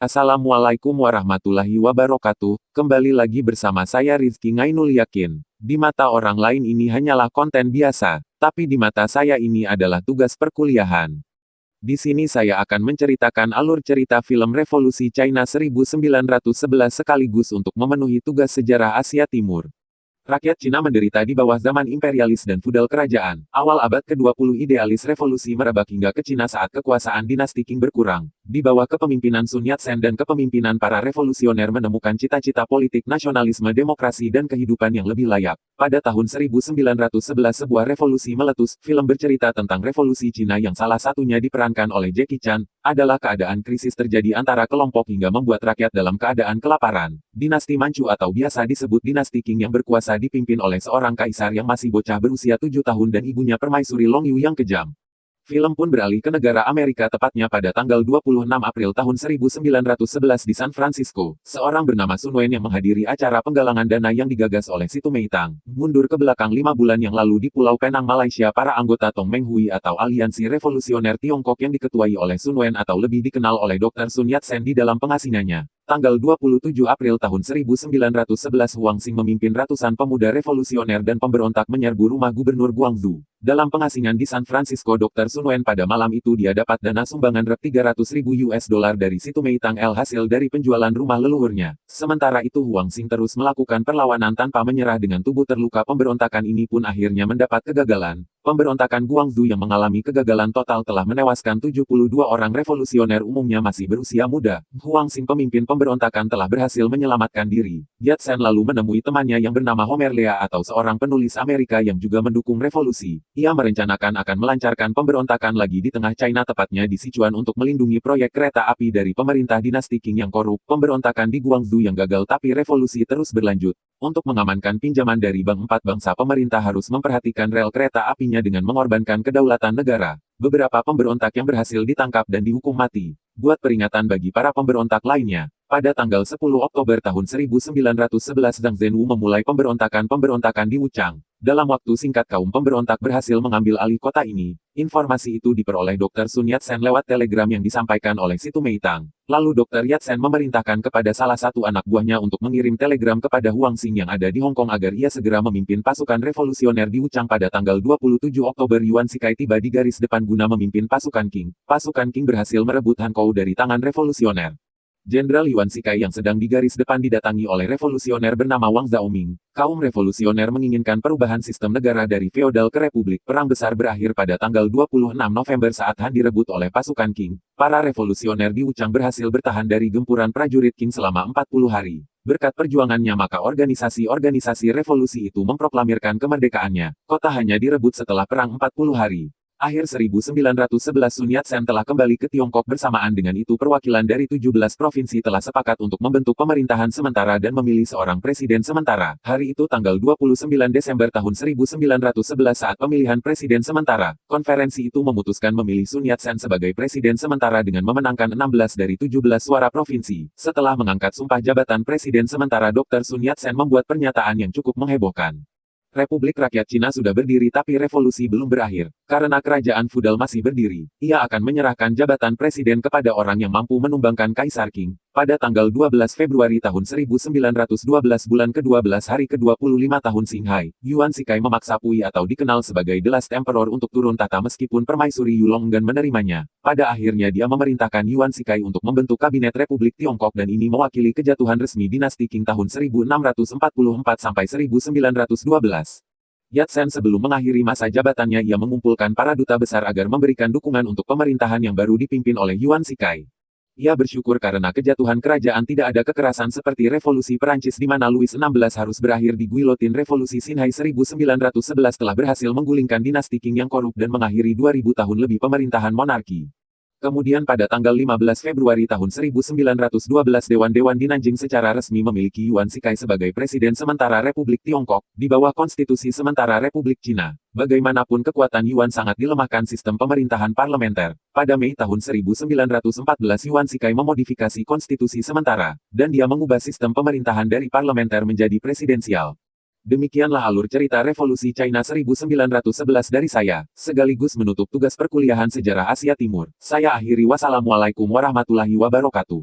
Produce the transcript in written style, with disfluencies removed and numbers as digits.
Assalamualaikum warahmatullahi wabarakatuh, kembali lagi bersama saya Rizky Ngainul Yakin. Di mata orang lain ini hanyalah konten biasa, tapi di mata saya ini adalah tugas perkuliahan. Di sini saya akan menceritakan alur cerita film Revolusi China 1911 sekaligus untuk memenuhi tugas sejarah Asia Timur. Rakyat Cina menderita di bawah zaman imperialis dan feudal kerajaan. Awal abad ke-20 idealis revolusi merebak hingga ke Cina saat kekuasaan dinasti Qing berkurang. Di bawah kepemimpinan Sun Yat-sen dan kepemimpinan para revolusioner menemukan cita-cita politik nasionalisme demokrasi dan kehidupan yang lebih layak. Pada tahun 1911 sebuah revolusi meletus. Film bercerita tentang revolusi Cina yang salah satunya diperankan oleh Jackie Chan, adalah keadaan krisis terjadi antara kelompok hingga membuat rakyat dalam keadaan kelaparan. Dinasti Manchu atau biasa disebut dinasti Qing yang berkuasa dipimpin oleh seorang kaisar yang masih bocah berusia 7 tahun dan ibunya permaisuri Long Yu yang kejam. Film pun beralih ke negara Amerika tepatnya pada tanggal 26 April tahun 1911 di San Francisco. Seorang bernama Sun Wen yang menghadiri acara penggalangan dana yang digagas oleh Situ Meitang. Mundur ke belakang 5 bulan yang lalu di Pulau Penang, Malaysia, para anggota Tong Meng Hui atau Aliansi Revolusioner Tiongkok yang diketuai oleh Sun Wen atau lebih dikenal oleh Dr. Sun Yat-sen di dalam pengasingannya. Tanggal 27 April tahun 1911 Huang Xing memimpin ratusan pemuda revolusioner dan pemberontak menyerbu rumah Gubernur Guangzhou. Dalam pengasingan di San Francisco, Dr. Sun Wen pada malam itu dia dapat dana sumbangan Rp 300.000 dari Situ Meitang hasil dari penjualan rumah leluhurnya. Sementara itu Huang Xing terus melakukan perlawanan tanpa menyerah dengan tubuh terluka. Pemberontakan ini pun akhirnya mendapat kegagalan. Pemberontakan Guangzhou yang mengalami kegagalan total telah menewaskan 72 orang revolusioner umumnya masih berusia muda. Huang Xing pemimpin pemberontakan telah berhasil menyelamatkan diri. Yat-sen lalu menemui temannya yang bernama Homer Lea atau seorang penulis Amerika yang juga mendukung revolusi. Ia merencanakan akan melancarkan pemberontakan lagi di tengah China tepatnya di Sichuan untuk melindungi proyek kereta api dari pemerintah dinasti Qing yang korup. Pemberontakan di Guangzhou yang gagal tapi revolusi terus berlanjut. Untuk mengamankan pinjaman dari bank empat bangsa, pemerintah harus memperhatikan rel kereta apinya dengan mengorbankan kedaulatan negara. Beberapa pemberontak yang berhasil ditangkap dan dihukum mati. Buat peringatan bagi para pemberontak lainnya, pada tanggal 10 Oktober tahun 1911 Zhang Zhenwu memulai pemberontakan di Wuchang. Dalam waktu singkat kaum pemberontak berhasil mengambil alih kota ini. Informasi itu diperoleh Dr. Sun Yat-sen lewat telegram yang disampaikan oleh Situ Meitang. Lalu Dr. Yat-sen memerintahkan kepada salah satu anak buahnya untuk mengirim telegram kepada Huang Xing yang ada di Hong Kong agar ia segera memimpin pasukan revolusioner di Wuchang. Pada tanggal 27 Oktober Yuan Shikai tiba di garis depan guna memimpin pasukan Qing. Pasukan Qing berhasil merebut Hankou dari tangan revolusioner. Jenderal Yuan Shikai yang sedang di garis depan didatangi oleh revolusioner bernama Wang Zaoming. Kaum revolusioner menginginkan perubahan sistem negara dari feodal ke republik. Perang besar berakhir pada tanggal 26 November saat Han direbut oleh pasukan Qing. Para revolusioner di Wuchang berhasil bertahan dari gempuran prajurit Qing selama 40 hari. Berkat perjuangannya maka organisasi-organisasi revolusi itu memproklamirkan kemerdekaannya. Kota hanya direbut setelah perang 40 hari. Akhir 1911 Sun Yat-sen telah kembali ke Tiongkok. Bersamaan dengan itu perwakilan dari 17 provinsi telah sepakat untuk membentuk pemerintahan sementara dan memilih seorang presiden sementara. Hari itu tanggal 29 Desember tahun 1911 saat pemilihan presiden sementara, konferensi itu memutuskan memilih Sun Yat-sen sebagai presiden sementara dengan memenangkan 16 dari 17 suara provinsi. Setelah mengangkat sumpah jabatan presiden sementara, Dr. Sun Yat-sen membuat pernyataan yang cukup menghebohkan. Republik Rakyat Cina sudah berdiri tapi revolusi belum berakhir. Karena kerajaan feudal masih berdiri, ia akan menyerahkan jabatan presiden kepada orang yang mampu menumbangkan Kaisar Qing. Pada tanggal 12 Februari tahun 1912 bulan ke-12 hari ke-25 tahun Xinghai, Yuan Shikai memaksa Pui atau dikenal sebagai The Last Emperor untuk turun tahta meskipun permaisuri Yulong enggan menerimanya. Pada akhirnya dia memerintahkan Yuan Shikai untuk membentuk Kabinet Republik Tiongkok dan ini mewakili kejatuhan resmi dinasti Qing tahun 1644 sampai 1912. Yat-sen sebelum mengakhiri masa jabatannya ia mengumpulkan para duta besar agar memberikan dukungan untuk pemerintahan yang baru dipimpin oleh Yuan Shikai. Ia bersyukur karena kejatuhan kerajaan tidak ada kekerasan seperti revolusi Perancis di mana Louis XVI harus berakhir di guillotin. Revolusi Xinhai 1911 telah berhasil menggulingkan dinasti Qing yang korup dan mengakhiri 2000 tahun lebih pemerintahan monarki. Kemudian pada tanggal 15 Februari tahun 1912 Dewan-Dewan di Nanjing secara resmi memiliki Yuan Shikai sebagai Presiden Sementara Republik Tiongkok, di bawah Konstitusi Sementara Republik Cina. Bagaimanapun kekuatan Yuan sangat dilemahkan sistem pemerintahan parlementer. Pada Mei tahun 1914 Yuan Shikai memodifikasi Konstitusi Sementara, dan dia mengubah sistem pemerintahan dari parlementer menjadi presidensial. Demikianlah alur cerita Revolusi China 1911 dari saya, sekaligus menutup tugas perkuliahan sejarah Asia Timur. Saya akhiri, wassalamualaikum warahmatullahi wabarakatuh.